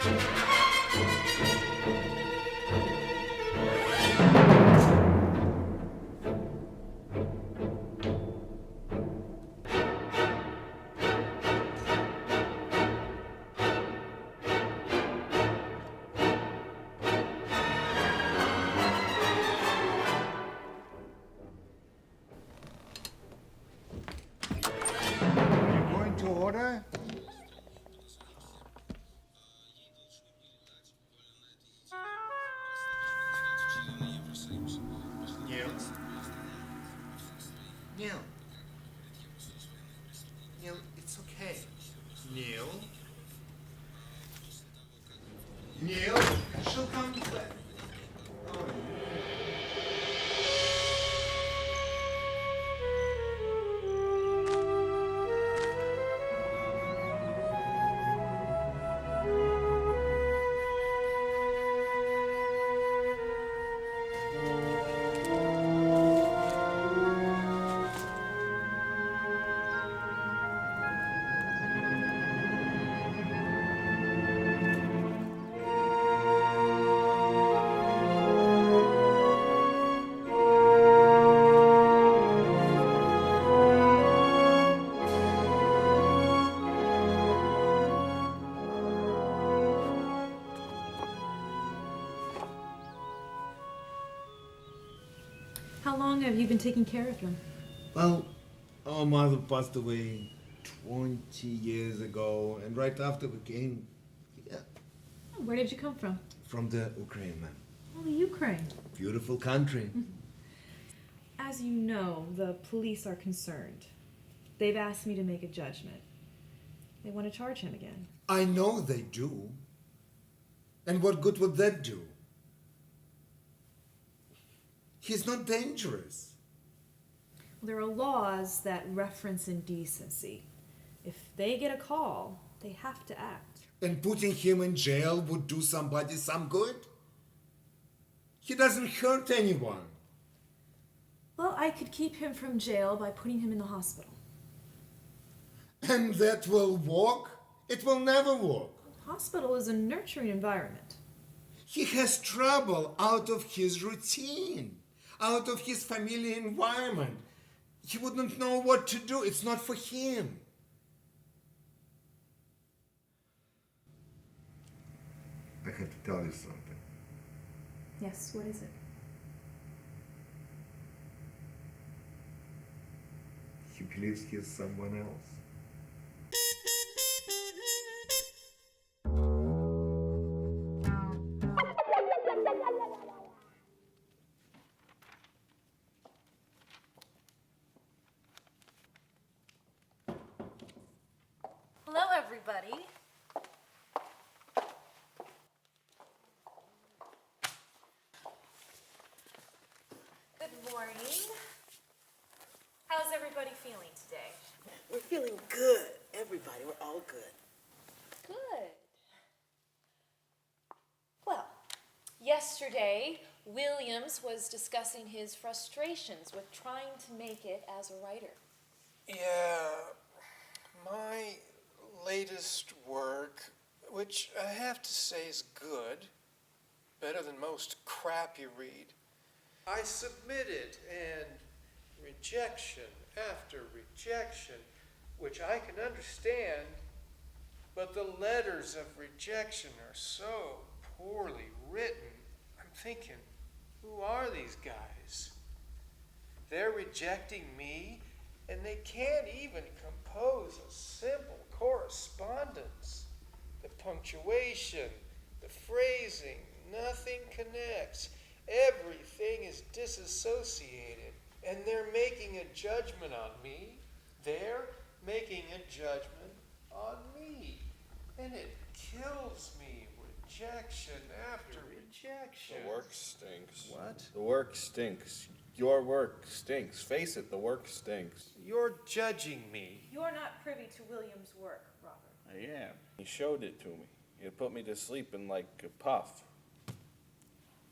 Going to order? Neil? Neil? Neil, it's okay. Neil? Neil? She'll come back. Oh. How long have you been taking care of him? Well, our mother passed away 20 years ago, and right after we came, Where did you come from? from the Ukraine, man. Oh, the Ukraine. Beautiful country. As you know, the police are concerned. They've asked me to make a judgment. They want to charge him again. I know they do. And what good would that do? He's not dangerous. There are laws that reference indecency. If they get a call, they have to act. And putting him in jail would do somebody some good? He doesn't hurt anyone. Well, I could keep him from jail by putting him in the hospital. And that will work? It will never work. Hospital is a nurturing environment. He has trouble out of his routine, out of his familiar environment. He wouldn't know what to do. It's not for him. I have to tell you something. Yes, what is it? He believes he is someone else. Hello, everybody. Good morning. How's everybody feeling today? We're feeling good, everybody. We're all good. Good. Well, yesterday, Williams was discussing his frustrations with trying to make it as a writer. Yeah, my latest work, which I have to say is good, better than most crap you read, I submitted, and rejection after rejection, which I can understand, but the letters of rejection are so poorly written. I'm thinking, who are these guys? They're rejecting me, and they can't even compose a simple correspondence. The punctuation, the phrasing, nothing connects. Everything is disassociated, and they're making a judgment on me. They're making a judgment on me, and it kills me. Rejection after rejection. The work stinks. What? The work stinks. Your work stinks. Face it, the work stinks. You're judging me. You're not privy to Williams' work, Robert. I am. He showed it to me. It put me to sleep in like a puff.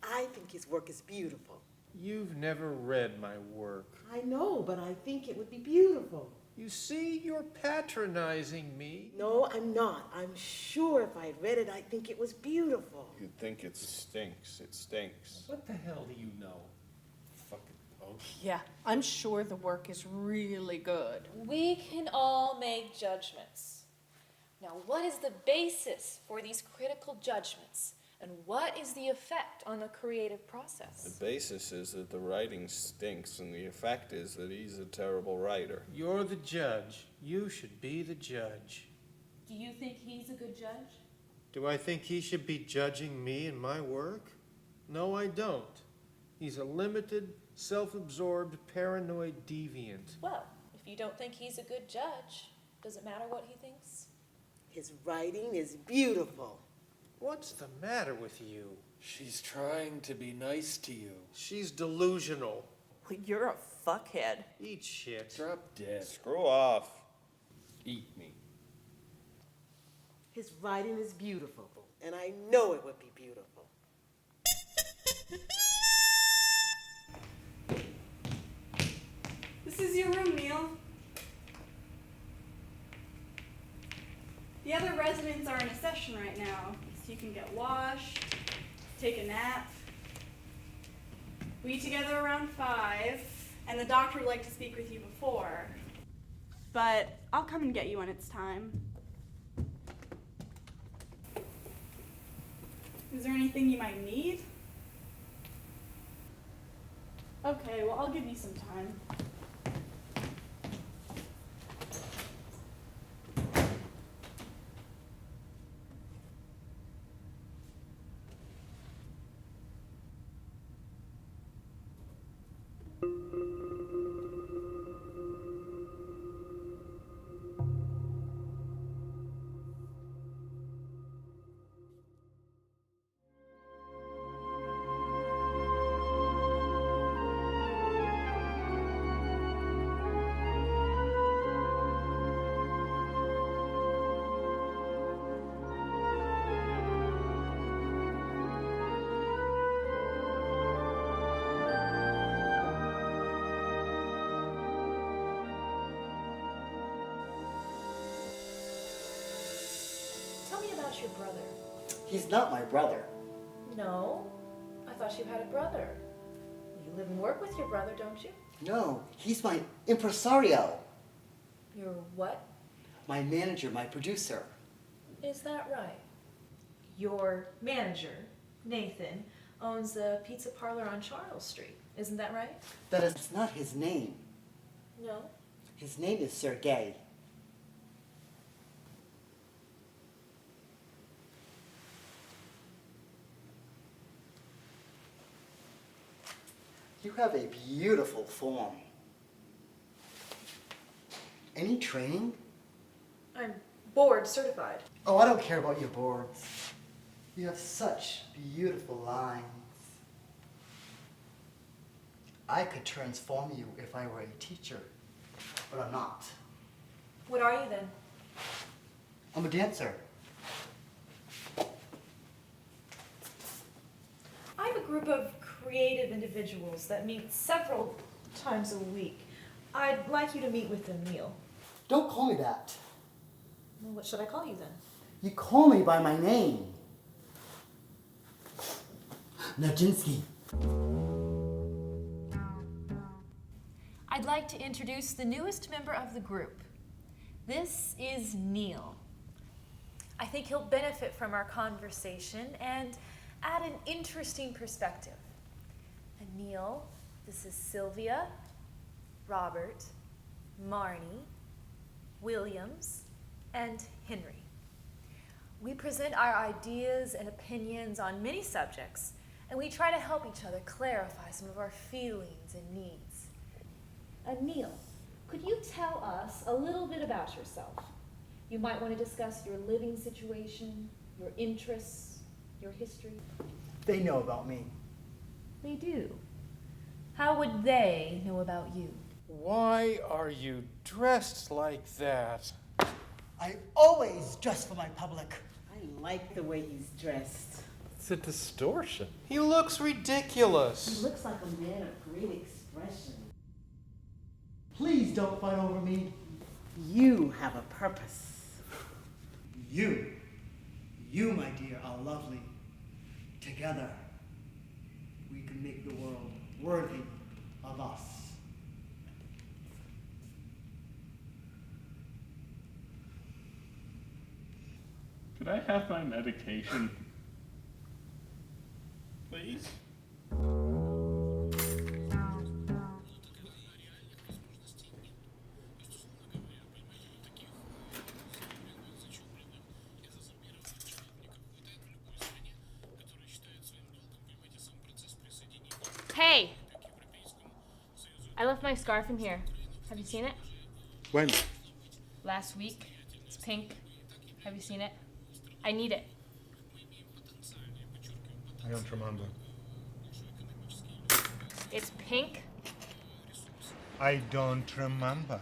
I think his work is beautiful. You've never read my work. I know, but I think it would be beautiful. You see, you're patronizing me. No, I'm not. I'm sure if I'd read it, I'd think it was beautiful. You'd think it stinks. It stinks. What the hell do you know? Fucking punk. Yeah, I'm sure the work is really good. We can all make judgments. Now, what is the basis for these critical judgments? And what is the effect on the creative process? The basis is that the writing stinks, and the effect is that he's a terrible writer. You're the judge. You should be the judge. Do you think he's a good judge? Do I think he should be judging me and my work? No, I don't. He's a limited, self-absorbed, paranoid deviant. Well, if you don't think he's a good judge, does it matter what he thinks? His writing is beautiful. What's the matter with you? She's trying to be nice to you. She's delusional. Well, you're a fuckhead. Eat shit. Drop dead. Screw off. Eat me. His writing is beautiful, and I know it would be beautiful. This is your room, Neil. The other residents are in a session right now, so you can get washed, take a nap. We eat together around 5, and the doctor would like to speak with you before. But I'll come and get you when it's time. Is there anything you might need? Okay, well, I'll give you some time. Tell me about your brother. He's not my brother. No, I thought you had a brother. You live and work with your brother, don't you? No, he's my impresario. Your what? My manager, my producer. Is that right? Your manager, Nathan, owns a pizza parlor on Charles Street. Isn't that right? That is not his name. No. His name is Sergei. You have a beautiful form. Any training? I'm board certified. Oh, I don't care about your boards. You have such beautiful lines. I could transform you if I were a teacher, but I'm not. What are you then? I'm a dancer. I have a group of creative individuals that meet several times a week. I'd like you to meet with them, Neil. Don't call me that. Well, what should I call you then? You call me by my name. Najinsky. I'd like to introduce the newest member of the group. This is Neil. I think he'll benefit from our conversation and add an interesting perspective. And Neil, this is Sylvia, Robert, Marnie, Williams, and Henry. We present our ideas and opinions on many subjects, and we try to help each other clarify some of our feelings and needs. Neil, could you tell us a little bit about yourself? You might want to discuss your living situation, your interests, your history. They know about me. They do. How would they know about you? Why are you dressed like that? I always dress for my public. I like the way he's dressed. It's a distortion. He looks He ridiculous. looks like a man of great expression. Please don't fight over me. You have a purpose. You, my dear, are lovely. Together, we can make the world worthy of us. Could I have my medication? Please? Hey! I left my scarf in here. Have you seen it? When? Last week. It's pink. Have you seen it? I need it. I don't remember. It's pink. I don't remember.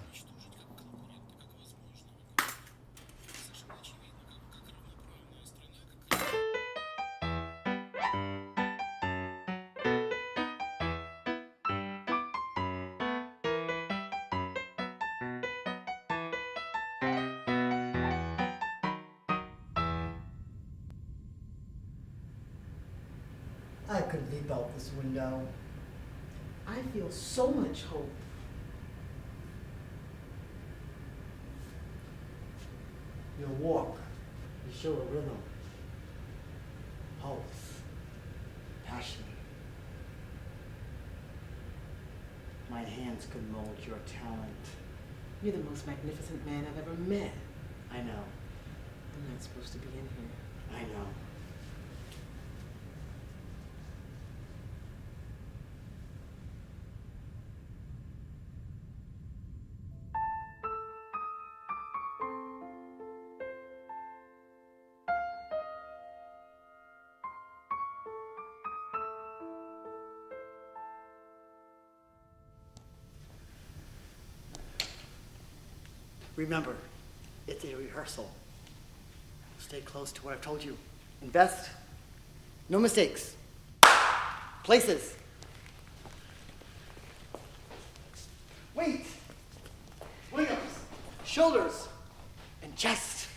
I could leap out this window. I feel so much hope. Your walk, you show a rhythm, pulse, passion. My hands could mold your talent. You're the most magnificent man I've ever met. I know, I'm not supposed to be in here. I know. Remember, it's a rehearsal. Stay close to what I've told you. Invest. No mistakes. Places. Weight. Williams. Shoulders. And chest.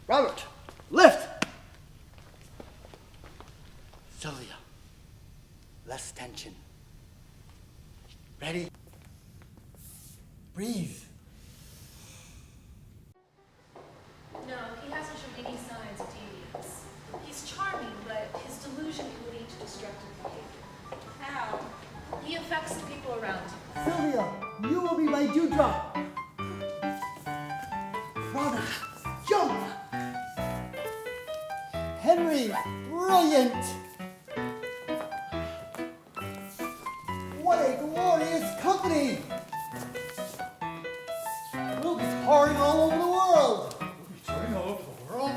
Robert. Lift. Sylvia. Less tension. Ready? Breathe. No, he hasn't shown any signs of deviance. He's charming, but his delusion can lead to destructive behavior. How? He affects the people around him. Sylvia, you will be my dewdrop. Robert, jump. Henry, brilliant. What a glorious company. We'll be touring all over the world. Touring all over the world?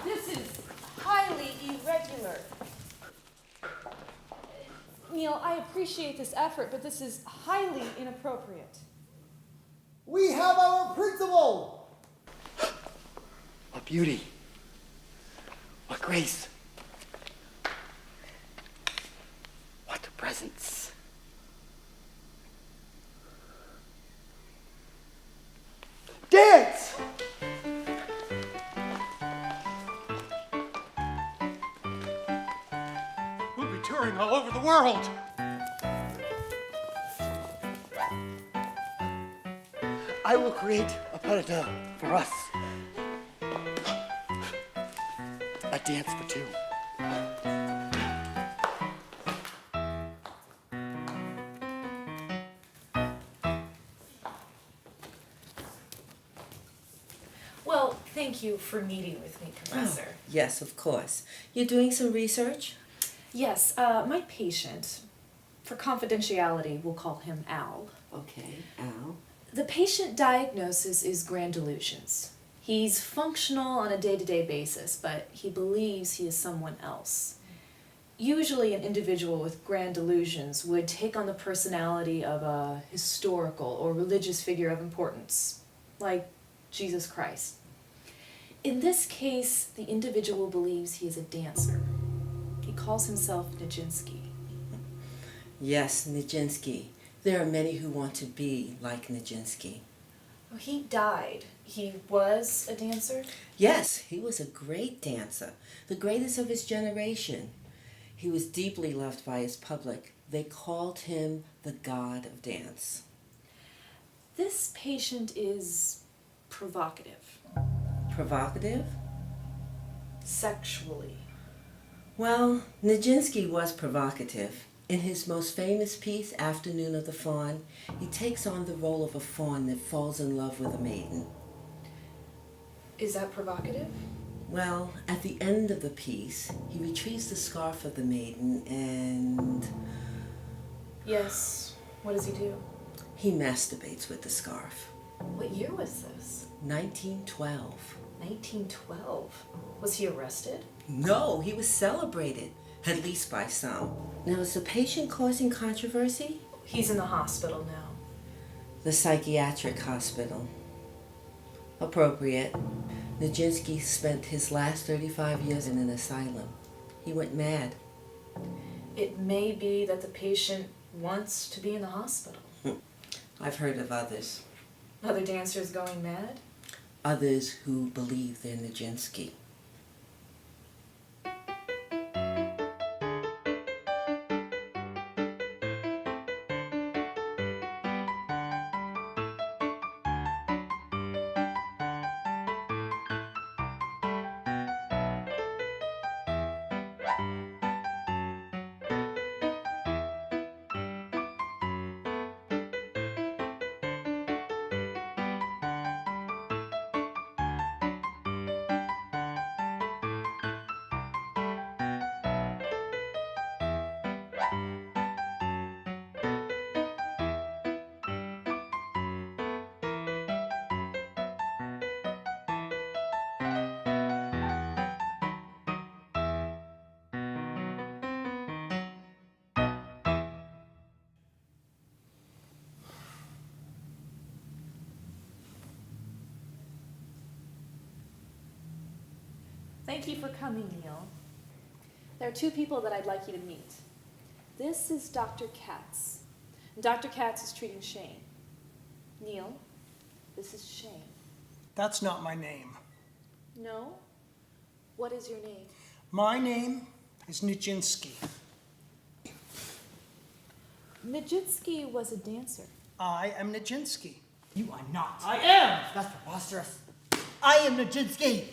This is highly irregular. Neil, I appreciate this effort, but this is highly inappropriate. We have our principal. What beauty. What grace. What presence. Dance! We'll be touring all over the world. I will create a pas de deux for us. A dance for two. Well, thank you for meeting with me, Professor. Yes, of course. You're doing some research? Yes, my patient, for confidentiality, we'll call him Al. Okay, Al. The patient diagnosis is grand delusions. He's functional on a day-to-day basis, but he believes he is someone else. Usually an individual with grand delusions would take on the personality of a historical or religious figure of importance, like Jesus Christ. In this case, the individual believes he is a dancer. He calls himself Nijinsky. Yes, Nijinsky. There are many who want to be like Nijinsky. Oh, he died. He was a dancer? Yes, he was a great dancer, the greatest of his generation. He was deeply loved by his public. They called him the god of dance. This patient is provocative. Provocative? Sexually. Well, Nijinsky was provocative. In his most famous piece, Afternoon of the Faun, he takes on the role of a faun that falls in love with a maiden. Is that provocative? Well, at the end of the piece, he retrieves the scarf of the maiden and... Yes. What does he do? he masturbates with the scarf. What year was this? 1912. 1912? Was he arrested? No, he was celebrated, at least by some. Now, is the patient causing controversy? He's in the hospital now. The psychiatric hospital. Appropriate. Nijinsky spent his last 35 years in an asylum. He went mad. It may be that the patient wants to be in the hospital. I've heard of others. Other dancers going mad? Others who believe they're Nijinsky. Thank you for coming, Neil. There are two people that I'd like you to meet. This is Dr. Katz. And Dr. Katz is treating Shane. Neil, this is Shane. That's not my name. No? What is your name? My name is Nijinsky. Nijinsky was a dancer. I am Nijinsky. You are not. I am! That's preposterous. I am Nijinsky.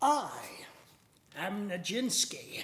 I am Nijinsky.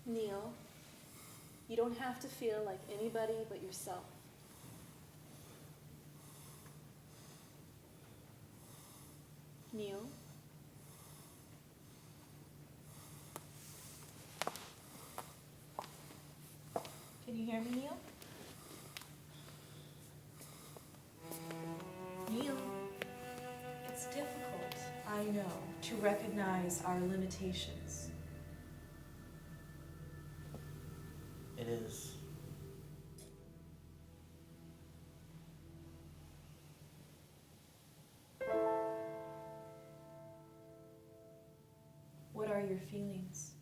Neil, you don't have to feel like anybody but yourself. Neil? Can you hear me, Neil? Neil, it's difficult, I know, to recognize our limitations. It is. What are your feelings?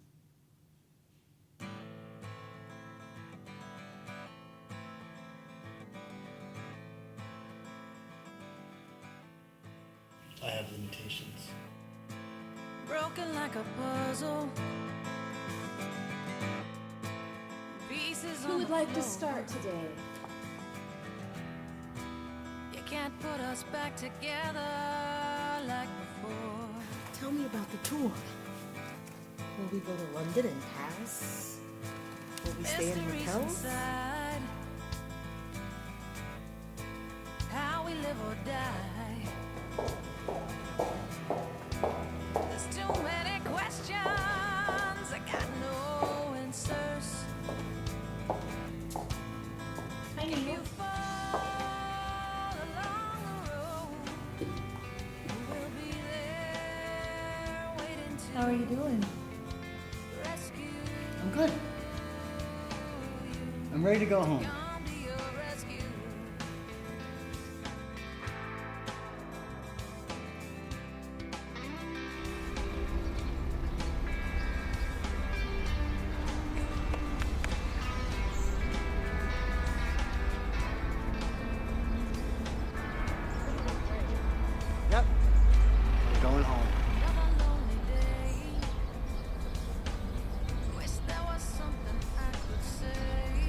I have limitations. Broken like a puzzle. Pieces Who on would the like to floor. start today? You can't put us back together like before. Tell me about the tour. Will we go to London and Paris? Will we stay in Mysteries hotels? inside. How we live or die. There's too many questions. I got no answers. Hi, If you Neil. fall along the road, we'll be there waiting to How are you doing? rescue I'm good. I'm ready to go home. come to your rescue. Yep. We're going home. Another lonely day. Wish there was something I could say.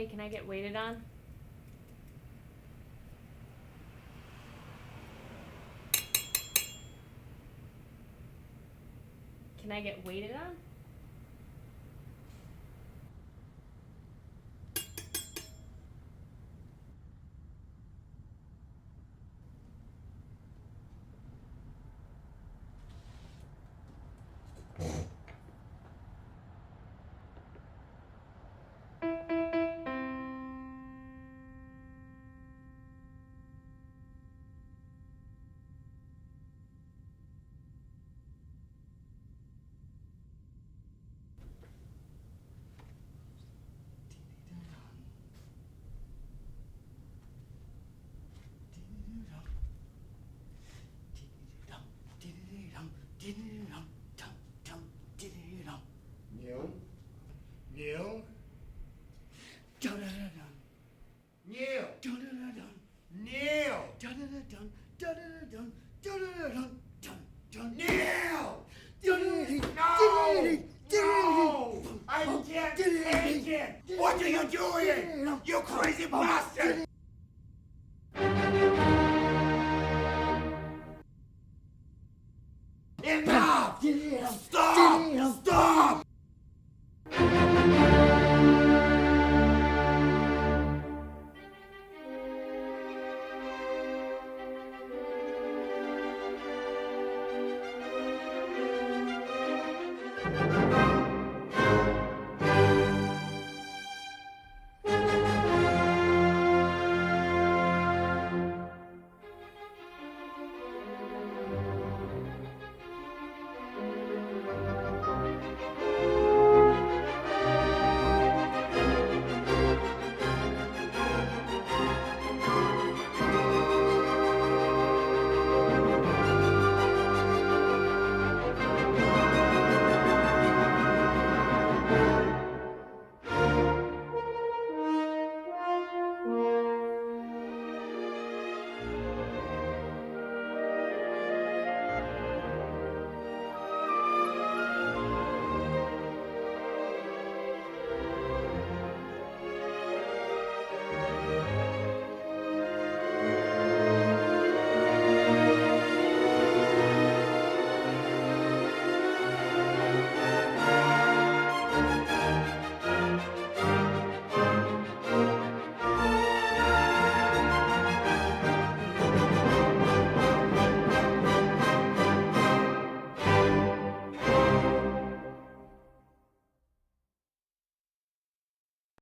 Hey, can I get waited on? Can I get waited on? Neil? Neil? Neil! Neil! No! No! I can't take it! What are you doing? You crazy bastard!